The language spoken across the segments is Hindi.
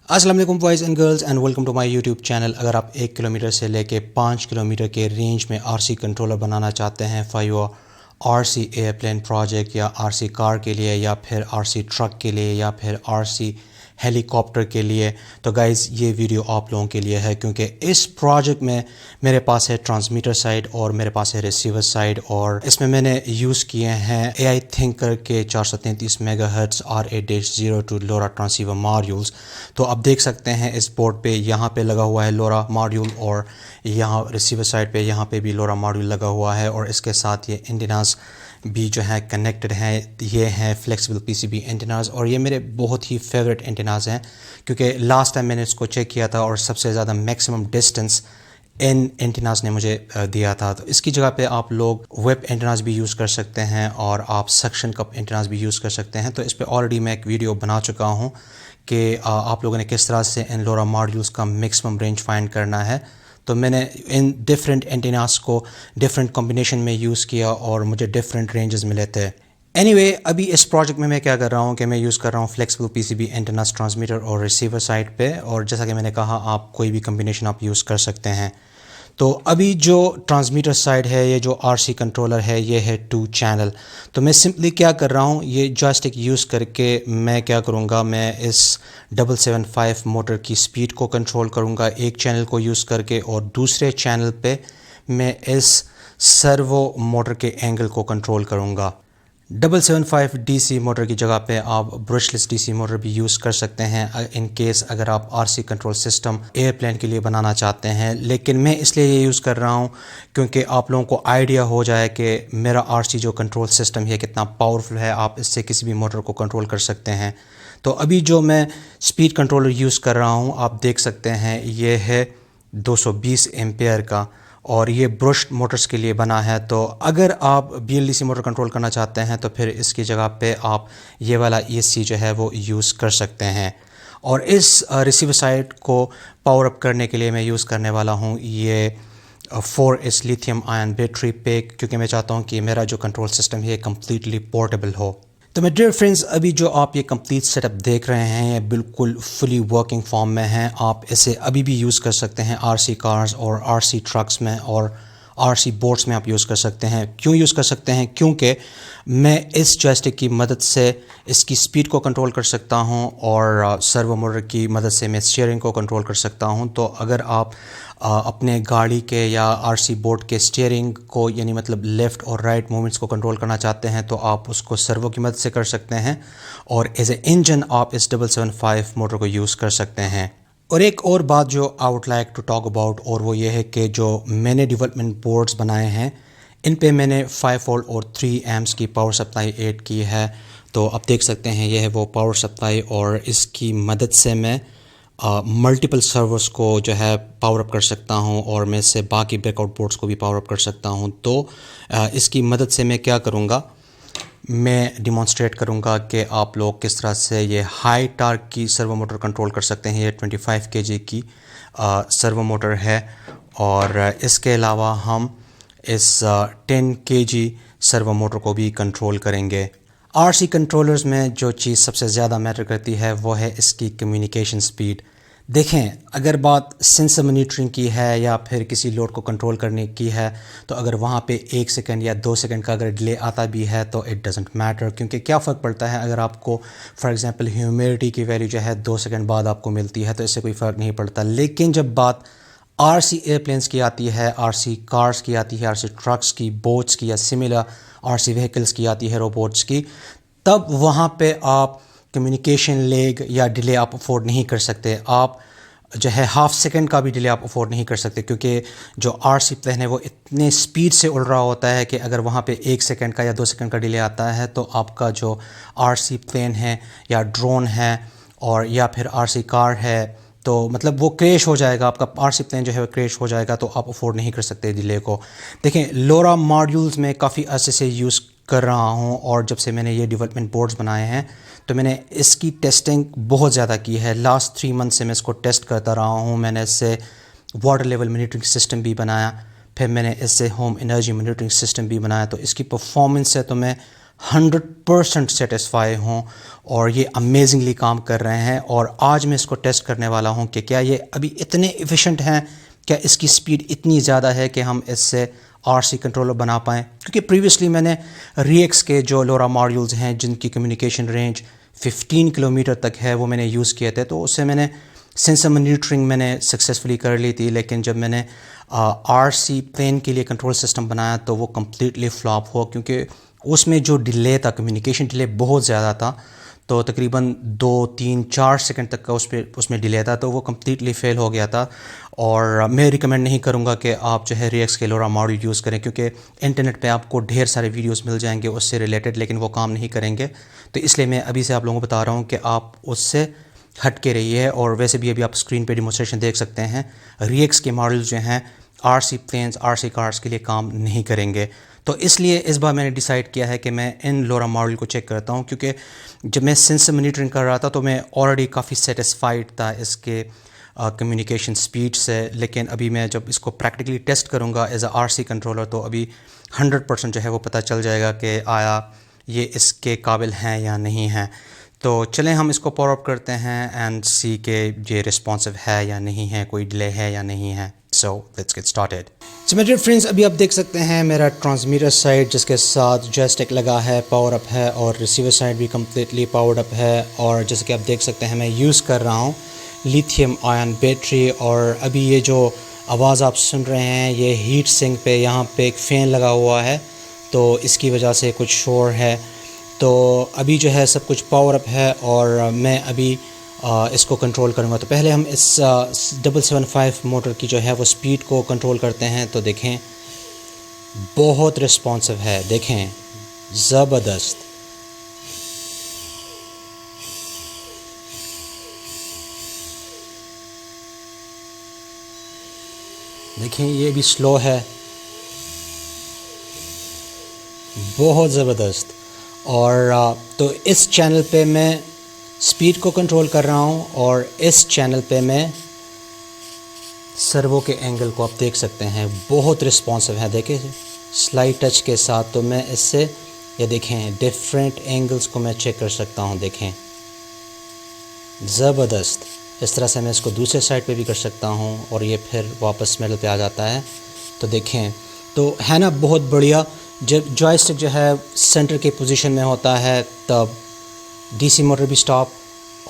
अस्सलाम वालेकुम boys and girls and welcome to my YouTube channel. अगर आप 1 किलोमीटर से लेके 5 किलोमीटर के रेंज में आरसी कंट्रोलर बनाना चाहते हैं for your RC airplane project या आरसी कार के लिए या फिर आरसी ट्रक के लिए या फिर आरसी हेलीकॉप्टर के लिए, तो गाइज़ ये वीडियो आप लोगों के लिए है क्योंकि इस प्रोजेक्ट में मेरे पास है ट्रांसमीटर साइड और मेरे पास है रिसीवर साइड और इसमें मैंने यूज़ किए हैं AI थिंकर के 433 megahertz RA-02 LoRa transceiver modules. तो आप देख सकते हैं इस बोर्ड पे यहाँ पे लगा हुआ है LoRa मॉड्यूल और यहाँ रिसीवर साइड पे यहाँ पे भी LoRa मॉड्यूल लगा हुआ है और इसके साथ ये एंटीनास भी जो है कनेक्टेड हैं। ये हैं फ्लेक्सिबल PCB एंटीनास और ये मेरे बहुत ही फेवरेट एंटीनास हैं क्योंकि लास्ट टाइम मैंने इसको चेक किया था और सबसे ज़्यादा मैक्सिमम डिस्टेंस इन एंटीनास ने मुझे दिया था। तो इसकी जगह पे आप लोग वेब एंटीनास भी यूज़ कर सकते हैं और आप सक्शन कप एंटीनास भी यूज़ कर सकते हैं। तो इस पर ऑलरेडी मैं एक वीडियो बना चुका हूँ कि आप लोगों ने किस तरह से इन LoRa मॉड्यूल्स का मैक्सिमम रेंज फाइंड करना है। तो मैंने इन डिफरेंट एंटीनास को डिफरेंट कॉम्बिनेशन में यूज़ किया और मुझे डिफरेंट रेंजेस मिले थे। एनीवे, अभी इस प्रोजेक्ट में मैं क्या कर रहा हूँ कि मैं यूज़ कर रहा हूँ फ्लेक्सिबल PCB एंटीनास ट्रांसमीटर और रिसीवर साइड पे और जैसा कि मैंने कहा आप कोई भी कॉम्बिनेशन आप यूज़ कर सकते हैं। तो अभी जो ट्रांसमीटर साइड है, ये जो आरसी कंट्रोलर है, ये है 2 चैनल। तो मैं सिंपली क्या कर रहा हूँ, ये जॉयस्टिक यूज़ करके मैं क्या करूँगा, मैं इस 775 मोटर की स्पीड को कंट्रोल करूँगा एक चैनल को यूज़ करके और दूसरे चैनल पे मैं इस सर्वो मोटर के एंगल को कंट्रोल करूँगा। 775 DC मोटर की जगह पे आप ब्रशलेस DC मोटर भी यूज़ कर सकते हैं इन केस अगर आप RC कंट्रोल सिस्टम एयरप्लेन के लिए बनाना चाहते हैं। लेकिन मैं इसलिए ये यूज़ कर रहा हूँ क्योंकि आप लोगों को आइडिया हो जाए कि मेरा RC जो कंट्रोल सिस्टम है कितना पावरफुल है, आप इससे किसी भी मोटर को कंट्रोल कर सकते हैं। तो अभी जो मैं स्पीड कंट्रोलर यूज़ कर रहा हूँ आप देख सकते हैं, ये है 220 एम्पेयर का और ये ब्रश मोटर्स के लिए बना है। तो अगर आप BLDC मोटर कंट्रोल करना चाहते हैं तो फिर इसकी जगह पे आप ये वाला ESC जो है वो यूज़ कर सकते हैं। और इस रिसीवर साइड को पावर अप करने के लिए मैं यूज़ करने वाला हूँ ये 4S lithium ion battery pack, क्योंकि मैं चाहता हूँ कि मेरा जो कंट्रोल सिस्टम है ये कम्प्लीटली पोर्टेबल हो। तो मेरे डियर फ्रेंड्स, अभी जो आप ये कंप्लीट सेटअप देख रहे हैं ये बिल्कुल फुली वर्किंग फॉर्म में है। आप इसे अभी भी यूज़ कर सकते हैं RC कार्स और RC ट्रक्स में और RC बोट्स में आप यूज़ कर सकते हैं। क्यों यूज़ कर सकते हैं? क्योंकि मैं इस जॉयस्टिक की मदद से इसकी स्पीड को कंट्रोल कर सकता हूं और सर्वो मोटर की मदद से मैं स्टीयरिंग को कंट्रोल कर सकता हूं। तो अगर आप अपने गाड़ी के या RC बोट के स्टीयरिंग को यानी मतलब लेफ़्ट और राइट मूवमेंट्स को कंट्रोल करना चाहते हैं तो आप उसको सर्वो की मदद से कर सकते हैं और एज ए इंजन आप इस 775 मोटर को यूज़ कर सकते हैं। और एक और बात जो I would like to talk about और वो ये है कि जो मैंने डेवलपमेंट बोर्ड्स बनाए हैं इन पे मैंने 5 वोल्ट और 3 एम्प्स की पावर सप्लाई ऐड की है। तो आप देख सकते हैं ये है वो पावर सप्लाई और इसकी मदद से मैं मल्टीपल सर्वर्स को जो है पावर अप कर सकता हूं और मैं इससे बाकी ब्रेकआउट बोर्ड्स को भी पावर अप कर सकता हूं। तो इसकी मदद से मैं क्या करूंगा, मैं डिमॉन्स्ट्रेट करूंगा कि आप लोग किस तरह से ये हाई टार्क की सर्वो मोटर कंट्रोल कर सकते हैं। ये 25 kg की सर्वो मोटर है और इसके अलावा हम इस 10 kg सर्वो मोटर को भी कंट्रोल करेंगे। RC कंट्रोलर्स में जो चीज़ सबसे ज़्यादा मैटर करती है वो है इसकी कम्युनिकेशन स्पीड। देखें, अगर बात सेंसर मॉनिटरिंग की है या फिर किसी लोड को कंट्रोल करने की है तो अगर वहाँ पे 1 सेकंड या 2 सेकंड का अगर डिले आता भी है तो इट डजेंट मैटर, क्योंकि क्या फ़र्क पड़ता है अगर आपको फॉर एग्जांपल ह्यूमिडिटी की वैल्यू जो है 2 सेकंड बाद आपको मिलती है तो इससे कोई फ़र्क नहीं पड़ता। लेकिन जब बात RC एयरप्लेन्स की आती है, RC कार्स की आती है, RC ट्रक्स की, बोट्स की या सिमिलर RC व्हीकल्स की आती है, रोबोट्स की, तब वहाँ पे आप कम्युनिकेशन लेग या डिले आप अफोर्ड नहीं कर सकते। आप जो है हाफ सेकंड का भी डिले आप अफोर्ड नहीं कर सकते क्योंकि जो RC प्लेन है वो इतने स्पीड से उड़ रहा होता है कि अगर वहाँ पे 1 सेकंड का या 2 सेकंड का डिले आता है तो आपका जो RC प्लेन है या ड्रोन है और या फिर RC कार है तो मतलब वो क्रैश हो जाएगा, आपका RC प्लेन जो है वो क्रैश हो जाएगा। तो आप अफोर्ड नहीं कर सकते डिले को। देखें, LoRa मॉड्यूल्स में काफ़ी अर्से से यूज़ कर रहा हूँ और जब से मैंने ये डेवलपमेंट बोर्ड्स बनाए हैं तो मैंने इसकी टेस्टिंग बहुत ज़्यादा की है। लास्ट 3 मंथ से मैं इसको टेस्ट करता रहा हूँ। मैंने इससे वाटर लेवल मॉनिटरिंग सिस्टम भी बनाया, फिर मैंने इससे होम एनर्जी मॉनिटरिंग सिस्टम भी बनाया। तो इसकी परफॉर्मेंस से तो मैं 100% सेटिस्फाई हूँ और ये अमेजिंगली काम कर रहे हैं। और आज मैं इसको टेस्ट करने वाला हूँ कि क्या ये अभी इतने एफिशिएंट हैं, क्या इसकी स्पीड इतनी ज़्यादा है कि हम इससे आरसी कंट्रोलर बना पाएँ। क्योंकि प्रीवियसली मैंने रिएक्स के जो लोरा मॉड्यूल्स हैं जिनकी कम्युनिकेशन रेंज 15 किलोमीटर तक है वो मैंने यूज़ किए थे, तो उससे मैंने सेंसर मॉनिटरिंग मैंने सक्सेसफुली कर ली थी। लेकिन जब मैंने आरसी प्लेन के लिए कंट्रोल सिस्टम बनाया तो वो कम्प्लीटली फ्लॉप हुआ, क्योंकि उसमें जो डिले था, कम्युनिकेशन डिले बहुत ज़्यादा था। तो तकरीबन 2-3-4 सेकंड तक का उसमें डिले था, तो वो कम्प्लीटली फ़ेल हो गया था। और मैं रिकमेंड नहीं करूँगा कि आप जो है रिएक्स के लोरा मॉडल यूज़ करें, क्योंकि इंटरनेट पे आपको ढेर सारे वीडियोस मिल जाएंगे उससे रिलेटेड, लेकिन वो काम नहीं करेंगे। तो इसलिए मैं अभी से आप लोगों को बता रहा हूँ कि आप उससे हट के रहिए। और वैसे भी अभी आप स्क्रीन पे डिमोन्स्ट्रेशन देख सकते हैं, रिएक्स के मॉडल्स जो हैं आरसी प्लेन्स, आरसी कार्स के लिए काम नहीं करेंगे। तो इसलिए इस बार मैंने डिसाइड किया है कि मैं इन लोरा मॉडल को चेक करता हूँ, क्योंकि जब मैं सेंसर मॉनिटरिंग कर रहा था तो मैं ऑलरेडी काफ़ी सेटिस्फाइड था इसके कम्युनिकेशन स्पीड से। लेकिन अभी मैं जब इसको प्रैक्टिकली टेस्ट करूँगा एज अ आरसी कंट्रोलर तो अभी 100% जो है वो पता चल जाएगा कि आया ये इसके काबिल हैं या नहीं हैं। तो चलें हम इसको पावर अप करते हैं एंड सी के ये रिस्पॉन्सिव है या नहीं है, कोई डिले है या नहीं है। So let's get started. So मेरे फ्रेंड्स, अभी आप देख सकते हैं मेरा ट्रांसमीटर साइड जिसके साथ जॉयस्टिक लगा है पावर अप है, और रिसीवर साइड भी कम्प्लीटली पावर्ड अप है। और जैसे कि आप देख सकते हैं मैं यूज़ कर रहा हूँ लिथियम आयन बैटरी। और अभी ये जो आवाज़ आप सुन रहे हैं ये हीट सिंक पे यहाँ पे एक फ़ैन लगा हुआ है, तो इसकी वजह से कुछ शोर है। तो अभी जो है सब कुछ पावर अप है और मैं अभी इसको कंट्रोल करूँगा। तो पहले हम इस 775 मोटर की जो है वो स्पीड को कंट्रोल करते हैं। तो देखें बहुत रिस्पॉन्सिव है, देखें ज़बरदस्त। देखें ये भी स्लो है, बहुत ज़बरदस्त। और तो इस चैनल पे मैं स्पीड को कंट्रोल कर रहा हूँ और इस चैनल पे मैं सर्वो के एंगल को आप देख सकते हैं बहुत रिस्पॉन्सिव है। देखें स्लाइड टच के साथ तो मैं इससे ये देखें डिफरेंट एंगल्स को मैं चेक कर सकता हूँ। देखें ज़बरदस्त। इस तरह से मैं इसको दूसरे साइड पे भी कर सकता हूँ और ये फिर वापस मिडल पे आ जाता है। तो देखें तो है ना बहुत बढ़िया। जब जॉयस्टिक जो है सेंटर के पोजीशन में होता है तब डीसी मोटर भी स्टॉप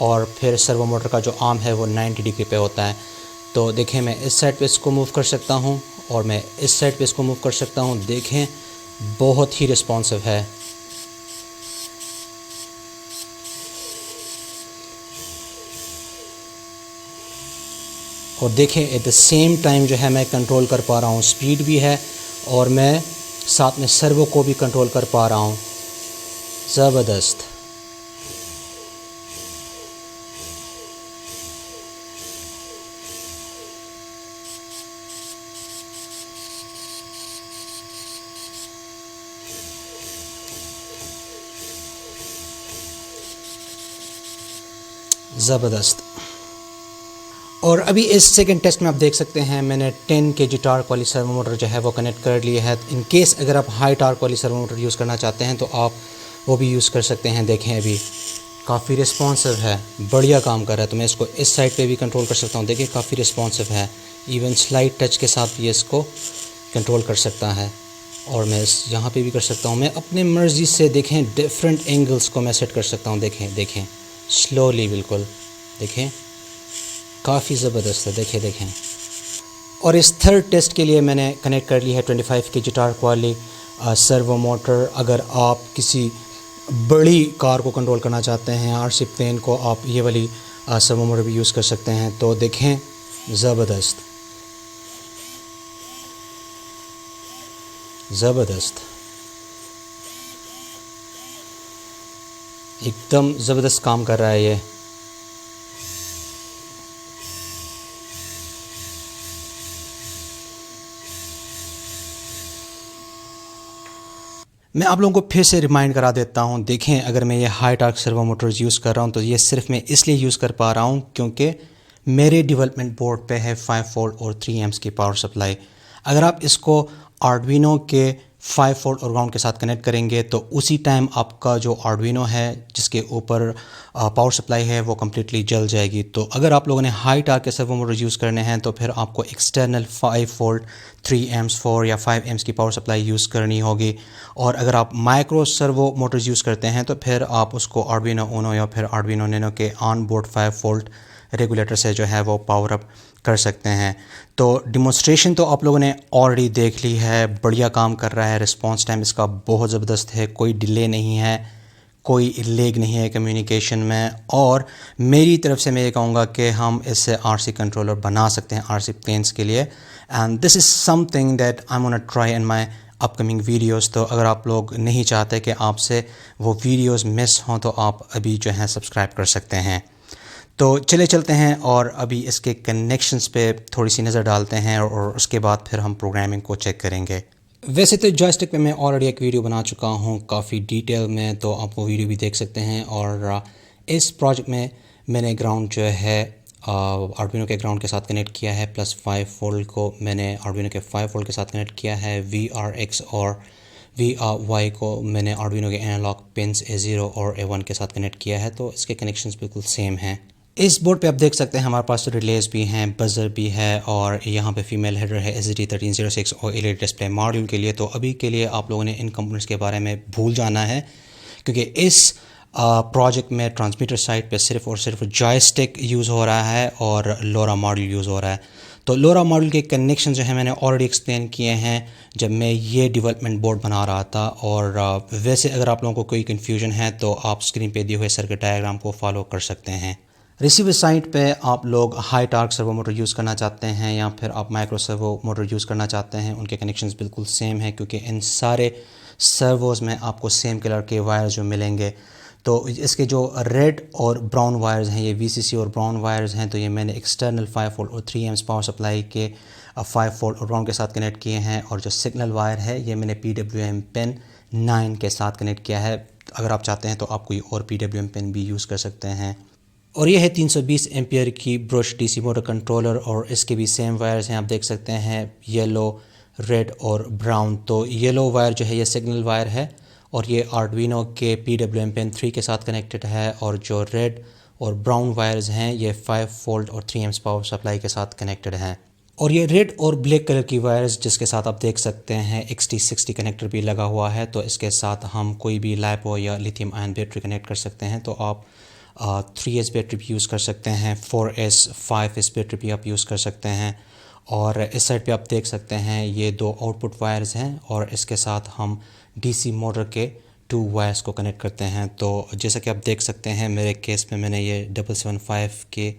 और फिर सर्वो मोटर का जो आर्म है वो 90 डिग्री पे होता है। तो देखें मैं इस साइड पे इसको मूव कर सकता हूँ और मैं इस साइड पे इसको मूव कर सकता हूँ। देखें बहुत ही रिस्पॉन्सिव है। और देखें एट द सेम टाइम जो है मैं कंट्रोल कर पा रहा हूँ, स्पीड भी है और मैं साथ में सर्वो को भी कंट्रोल कर पा रहा हूँ। ज़बरदस्त। ज़बरदस्त। और अभी इस सेकंड टेस्ट में आप देख सकते हैं मैंने 10 kg टार्क वाली सर्वो मोटर जो है वो कनेक्ट कर ली है। इन केस अगर आप हाई टार्क वाली सर्वो मोटर यूज़ करना चाहते हैं तो आप वो भी यूज़ कर सकते हैं। देखें अभी काफ़ी रिस्पॉन्सिव है, बढ़िया काम कर रहा है। तो मैं इसको इस साइड पे भी कंट्रोल कर सकता हूँ। देखिए काफ़ी रिस्पॉन्सिव है, इवन स्लाइड टच के साथ भी इसको कंट्रोल कर सकता है। और मैं इस यहाँ पे भी कर सकता हूँ। मैं अपने मर्ज़ी से देखें डिफरेंट एंगल्स को मैं सेट कर सकता हूँ। देखें स्लोली बिल्कुल, देखें काफ़ी ज़बरदस्त है। देखें। और इस थर्ड टेस्ट के लिए मैंने कनेक्ट कर ली है 25 kg टार्क वाली सर्वो मोटर। अगर आप किसी बड़ी कार को कंट्रोल करना चाहते हैं, आरसी प्लेन को, आप ये वाली सर्वो मोटर भी यूज़ कर सकते हैं। तो देखें ज़बरदस्त एकदम ज़बरदस्त काम कर रहा है ये। मैं आप लोगों को फिर से रिमाइंड करा देता हूँ। देखें अगर मैं ये high torque servo Motors use कर रहा हूँ तो ये सिर्फ मैं इसलिए यूज़ कर पा रहा हूँ क्योंकि मेरे डेवलपमेंट बोर्ड पे है 5 वोल्ट और 3 एम्प्स की पावर सप्लाई। अगर आप इसको आर्डुइनो के 5 वोल्ट और ग्राउंड के साथ कनेक्ट करेंगे तो उसी टाइम आपका जो आर्डुइनो है जिसके ऊपर पावर सप्लाई है वो कम्प्लीटली जल जाएगी। तो अगर आप लोगों ने हाई टार्क के सर्वो मोटर यूज़ करने हैं तो फिर आपको एक्सटर्नल 5 वोल्ट 3 एम्स 4 या 5 एम्स की पावर सप्लाई यूज़ करनी होगी। और अगर आप माइक्रो सर्वो मोटर्स यूज़ करते हैं तो फिर आप उसको आर्डुइनो ऊनो या फिर आर्डुइनो नैनो के ऑन बोर्ड 5 वोल्ट रेगुलेटर से जो है वो पावर अप कर सकते हैं। तो डिमॉन्स्ट्रेशन तो आप लोगों ने ऑलरेडी देख ली है, बढ़िया काम कर रहा है, रिस्पांस टाइम इसका बहुत ज़बरदस्त है, कोई डिले नहीं है, कोई लेग नहीं है कम्युनिकेशन में। और मेरी तरफ से मैं ये कहूँगा कि हम इससे आरसी कंट्रोलर बना सकते हैं आरसी प्लेन्स के लिए, and this is something that I want to try in my upcoming videos. तो अगर आप लोग नहीं चाहते कि आपसे वो वीडियोस मिस हों तो आप अभी जो है सब्सक्राइब कर सकते हैं। तो चले चलते हैं और अभी इसके कनेक्शंस पे थोड़ी सी नज़र डालते हैं और उसके बाद फिर हम प्रोग्रामिंग को चेक करेंगे। वैसे तो जॉयस्टिक पे मैं ऑलरेडी एक वीडियो बना चुका हूँ काफ़ी डिटेल में, तो आप वो वीडियो भी देख सकते हैं। और इस प्रोजेक्ट में मैंने ग्राउंड जो है आर्डुइनो के ग्राउंड के साथ कनेक्ट किया है, प्लस 5 वोल्ट को मैंने आर्डुइनो के 5 वोल्ट के साथ कनेक्ट किया है। VRX और VRY को मैंने आर्डुइनो के एनालॉग पिंस A0 और A1 के साथ कनेक्ट किया है, तो इसके कनेक्शंस बिल्कुल सेम हैं। इस बोर्ड पे आप देख सकते हैं हमारे पास रिलेज भी हैं, बजर भी है, और यहाँ पे फीमेल हेडर है SHD1306 और LED डिस्प्ले मॉड्यूल के लिए। तो अभी के लिए आप लोगों ने इन कंपोनेंट्स के बारे में भूल जाना है, क्योंकि इस प्रोजेक्ट में ट्रांसमीटर साइड पे सिर्फ और सिर्फ जॉयस्टिक यूज़ हो रहा है और लोरा मॉड्यूल यूज़ हो रहा है। तो लोरा मॉड्यूल के कनेक्शन जो है मैंने ऑलरेडी एक्सप्लेन किए हैं जब मैं ये डेवलपमेंट बोर्ड बना रहा था। और वैसे अगर आप लोगों को कोई कन्फ्यूजन है तो आप स्क्रीन पे दिए हुए सर्किट डायग्राम को फॉलो कर सकते हैं। रिसीवर साइड पे आप लोग high torque servo motor use करना चाहते हैं या फिर आप माइक्रो सर्वो मोटर यूज़ करना चाहते हैं, उनके कनेक्शंस बिल्कुल सेम है, क्योंकि इन सारे सर्वोज़ में आपको सेम कलर के वायर जो मिलेंगे। तो इसके जो रेड और ब्राउन वायर्स हैं ये VCC और ब्राउन वायर्स हैं, तो ये मैंने एक्सटर्नल 5 वोल्ट और 3 एम्स पावर सप्लाई के 5 वोल्ट और ग्राउंड के साथ कनेक्ट किए हैं। और जो सिग्नल वायर है ये मैंने PWM पिन 9 के साथ कनेक्ट किया है। अगर आप चाहते हैं तो आप कोई और PWM पिन भी यूज़ कर सकते हैं। और ये है 320 एम्पियर की ब्रश DC मोटर कंट्रोलर, और इसके भी सेम वायर्स हैं, आप देख सकते हैं येलो, रेड और ब्राउन। तो येलो वायर जो है ये सिग्नल वायर है और ये आर्डुइनो के PWM पिन 3 के साथ कनेक्टेड है, और जो रेड और ब्राउन वायर्स हैं ये 5 वोल्ट और 3 एम्स पावर सप्लाई के साथ कनेक्टेड हैं। और ये रेड और ब्लैक कलर की वायर्स जिसके साथ आप देख सकते हैं XT60 कनेक्टर भी लगा हुआ है, तो इसके साथ हम कोई भी LiPo या लिथियम आयन बैटरी कनेक्ट कर सकते हैं। तो आप 3S बैटरी भी यूज़ कर सकते हैं, 4S 5S बैटरी भी आप यूज़ कर सकते हैं। और इस साइड पे आप देख सकते हैं ये दो आउटपुट वायर्स हैं और इसके साथ हम DC मोटर के 2 वायर्स को कनेक्ट करते हैं। तो जैसा कि आप देख सकते हैं मेरे केस में मैंने ये 775 के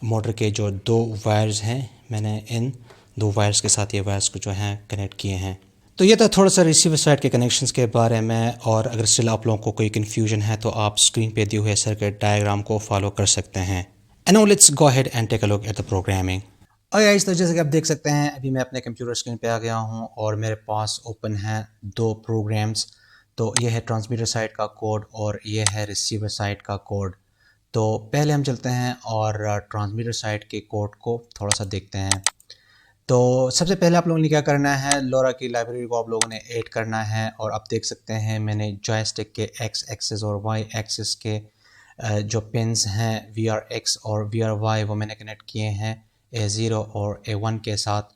मोटर के जो 2 वायर्स हैं मैंने इन 2 वायर्स के साथ ये वायर्स को जो हैं कनेक्ट किए हैं। तो ये था थोड़ा सा रिसीवर साइड के कनेक्शंस के बारे में, और अगर स्टिल आप लोगों को कोई कन्फ्यूजन है तो आप स्क्रीन पे दिए हुए सर्किट डायग्राम को फॉलो कर सकते हैं। And now let's go ahead and take a look at the programming. Guys, तो जैसे कि आप देख सकते हैं अभी मैं अपने कंप्यूटर स्क्रीन पे आ गया हूँ और मेरे पास ओपन है 2 प्रोग्राम्स। तो ये है ट्रांसमीटर साइड का कोड और ये है रिसीवर साइड का कोड। तो पहले हम चलते हैं और ट्रांसमीटर साइड के कोड को थोड़ा सा देखते हैं। तो सबसे पहले आप लोगों ने क्या करना है, लोरा की लाइब्रेरी को आप लोगों ने ऐड करना है। और आप देख सकते हैं मैंने जॉयस्टिक के X एक्सिस और Y एक्सिस के जो पिन्स हैं VRX और VRY वो मैंने कनेक्ट किए हैं A0 और A1 के साथ।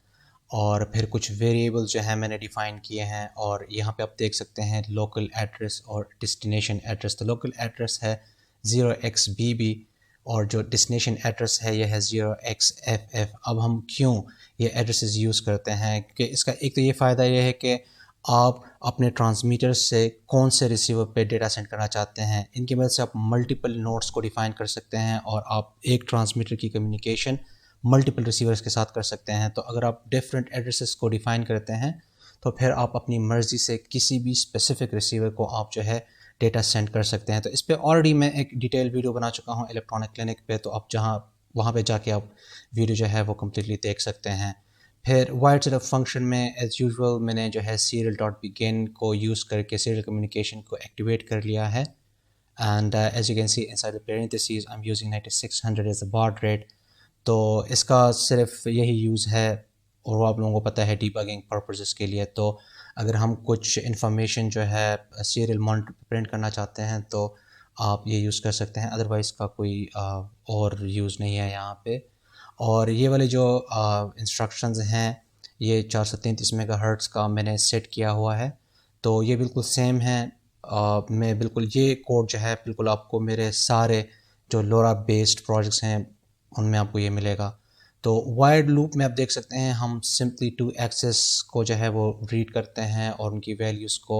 और फिर कुछ वेरिएबल जो है मैंने डिफ़ाइन किए हैं, और यहाँ पे आप देख सकते हैं लोकल एड्रेस और डेस्टिनेशन एड्रेस। तो लोकल एड्रेस है 0xBB और जो डेस्टिनेशन एड्रेस है ये है 0xFF। अब हम क्यों ये एड्रेसेस यूज़ करते हैं कि इसका एक तो ये फ़ायदा ये है कि आप अपने ट्रांसमीटर से कौन से रिसीवर पे डेटा सेंड करना चाहते हैं, इनकी मदद से आप मल्टीपल नोड्स को डिफ़ाइन कर सकते हैं और आप एक ट्रांसमीटर की कम्युनिकेशन मल्टीपल रिसीवर्स के साथ कर सकते हैं। तो अगर आप डिफरेंट एड्रेसेस को डिफ़ाइन करते हैं तो फिर आप अपनी मर्ज़ी से किसी भी स्पेसिफिक रिसीवर को आप जो है डेटा सेंड कर सकते हैं। तो इस पर ऑलरेडी मैं एक डिटेल वीडियो बना चुका हूँ इलेक्ट्रॉनिक क्लिनिक पे, तो आप वहाँ पे जाके आप वीडियो जो है वो कम्प्लीटली देख सकते हैं। फिर वायर्ड सेटअप फंक्शन में एज़ यूजुअल मैंने जो है serial.begin को यूज़ करके सीरियल कम्युनिकेशन को एक्टिवेट कर लिया है। And as you can see inside the parentheses I am using 9600 as a baud rate। तो इसका सिर्फ यही यूज़ है और वो आप लोगों को पता है डिबगिंग पर्पसेस के लिए। तो अगर हम कुछ इन्फॉर्मेशन जो है सीरियल मॉनिटर प्रिंट करना चाहते हैं तो आप ये यूज़ कर सकते हैं, अदरवाइज़ का कोई और यूज़ नहीं है यहाँ पे। और ये वाले जो इंस्ट्रक्शंस हैं, ये 433 मेगाहर्ट्ज़ का मैंने सेट किया हुआ है, तो ये बिल्कुल सेम है। मैं बिल्कुल ये कोड जो है बिल्कुल आपको मेरे सारे जो लोरा बेस्ड प्रोजेक्ट्स हैं उनमें आपको ये मिलेगा। तो वाइड लूप में आप देख सकते हैं हम सिंपली टू एक्सेस को जो है वो रीड करते हैं और उनकी वैल्यूज़ को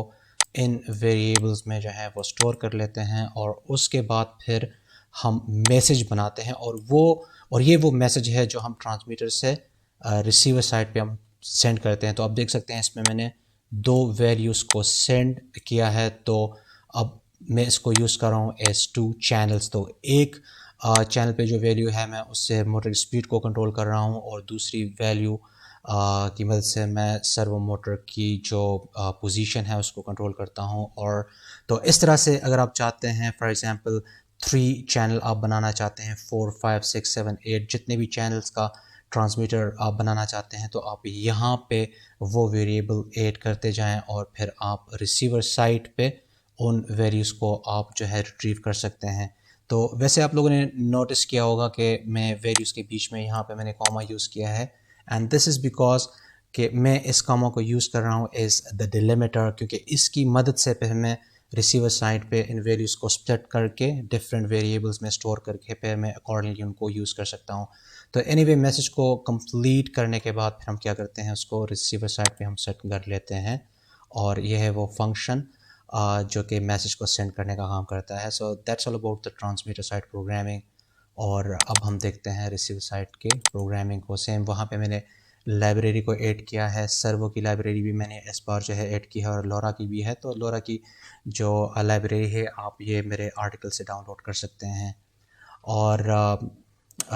इन वेरिएबल्स में जो है वो स्टोर कर लेते हैं, और उसके बाद फिर हम मैसेज बनाते हैं, और ये वो मैसेज है जो हम ट्रांसमीटर से रिसीवर साइड पे हम सेंड करते हैं। तो आप देख सकते हैं इसमें मैंने दो वैल्यूज़ को सेंड किया है, तो अब मैं इसको यूज़ कर रहा हूँ एज टू चैनल्स। तो एक चैनल पे जो वैल्यू है मैं उससे मोटर स्पीड को कंट्रोल कर रहा हूँ, और दूसरी वैल्यू की मदद से मैं सर्वो मोटर की जो पोजीशन है उसको कंट्रोल करता हूँ। और तो इस तरह से अगर आप चाहते हैं, फॉर एग्जांपल 3 चैनल आप बनाना चाहते हैं, 4, 5, 6, 7, 8 जितने भी चैनल्स का ट्रांसमीटर आप बनाना चाहते हैं, तो आप यहाँ पे वो वेरिएबल ऐड करते जाएं, और फिर आप रिसीवर साइड पे उन वैल्यूज़ को आप जो है रिट्रीव कर सकते हैं। तो वैसे आप लोगों ने नोटिस किया होगा कि मैं वैल्यूज़ के बीच में यहाँ पे मैंने कॉमा यूज़ किया है, एंड दिस इज़ बिकॉज कि मैं इस कॉमा को यूज़ कर रहा हूँ एज द डिलिमिटर, क्योंकि इसकी मदद से फिर मैं रिसीवर साइड पे इन वैल्यूज़ को स्प्लिट करके डिफरेंट वेरिएबल्स में स्टोर करके फिर मैं अकॉर्डिंगली उनको यूज़ कर सकता हूँ। तो एनीवे मैसेज को कंप्लीट करने के बाद फिर हम क्या करते हैं, उसको रिसीवर साइड पे हम सेट कर लेते हैं, और ये है वो फंक्शन जो कि मैसेज को सेंड करने का काम करता है। So that's all about the transmitter side programming. और अब हम देखते हैं रिसीवर साइड के प्रोग्रामिंग को। सेम वहाँ पे मैंने लाइब्रेरी को ऐड किया है, सर्वो की लाइब्रेरी भी मैंने इस बार जो है ऐड की है, और लोरा की भी है। तो लोरा की जो लाइब्रेरी है आप ये मेरे आर्टिकल से डाउनलोड कर सकते हैं। और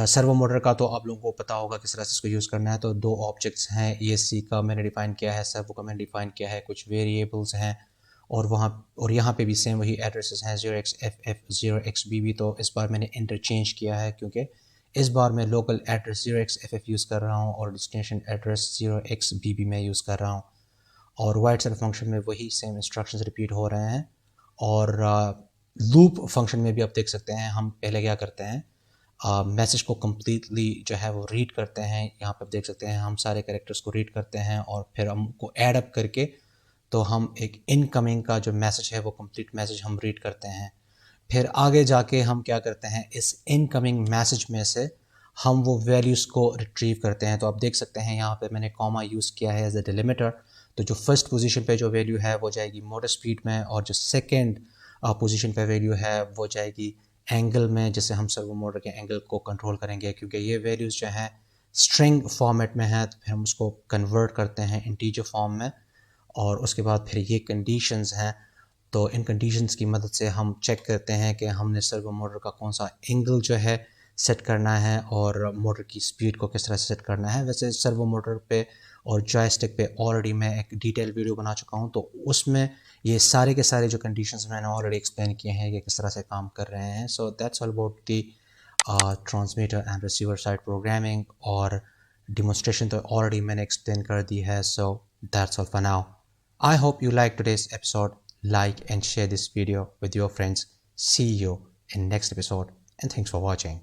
सर्वो मोटर का तो आप लोगों को पता होगा किस तरह से इसको यूज़ करना है। तो दो ऑब्जेक्ट्स हैं, ESC का मैंने डिफ़ाइन किया है, सर्वो का मैंने डिफ़ाइन किया है, कुछ वेरिएबल्स हैं, और वहाँ और यहाँ पे भी सेम वही एड्रेसेस हैं 0xFF 0xBB। तो इस बार मैंने इंटरचेंज किया है, क्योंकि इस बार मैं लोकल एड्रेस 0xFF यूज़ कर रहा हूँ और डेस्टिनेशन एड्रेस 0xBB में यूज़ कर रहा हूँ। और वाइट सेल फंक्शन में वही सेम इंस्ट्रक्शंस रिपीट हो रहे हैं। और लूप फंक्शन में भी आप देख सकते हैं हम पहले क्या करते हैं, मैसेज को कम्प्लीटली जो है वो रीड करते हैं। यहाँ पे आप देख सकते हैं हम सारे कैरेक्टर्स को रीड करते हैं, और फिर हम उनको ऐड अप करके तो हम एक इनकमिंग का जो मैसेज है वो कंप्लीट मैसेज हम रीड करते हैं। फिर आगे जाके हम क्या करते हैं, इस इनकमिंग मैसेज में से हम वो वैल्यूज़ को रिट्रीव करते हैं। तो आप देख सकते हैं यहाँ पे मैंने कॉमा यूज़ किया है एज अ डिलिमिटर। तो जो फर्स्ट पोजीशन पे जो वैल्यू है वो जाएगी मोटर स्पीड में, और जो सेकंड पोजीशन पे वैल्यू है वो जाएगी एंगल में, जिससे हम सर्वो मोटर के एंगल को कंट्रोल करेंगे। क्योंकि ये वैल्यूज़ जो हैं स्ट्रिंग फॉर्मेट में है, तो फिर हम उसको कन्वर्ट करते हैं इंटीजर फॉर्म में, और उसके बाद फिर ये कंडीशंस हैं। तो इन कंडीशंस की मदद से हम चेक करते हैं कि हमने सर्वो मोटर का कौन सा एंगल जो है सेट करना है, और मोटर की स्पीड को किस तरह से सेट करना है। वैसे सर्वो मोटर पे और जॉयस्टिक पे ऑलरेडी मैं एक डिटेल वीडियो बना चुका हूँ, तो उसमें ये सारे के सारे जो कंडीशंस मैंने ऑलरेडी एक्सप्लेन किए हैं कि किस तरह से काम कर रहे हैं। So that's all about the transmitter and receiver side programming, और डिमोन्स्ट्रेशन तो ऑलरेडी मैंने एक्सप्लेन कर दी है। So that's all for now. I hope you liked today's episode. Like and share this video with your friends. See you in next episode, and thanks for watching.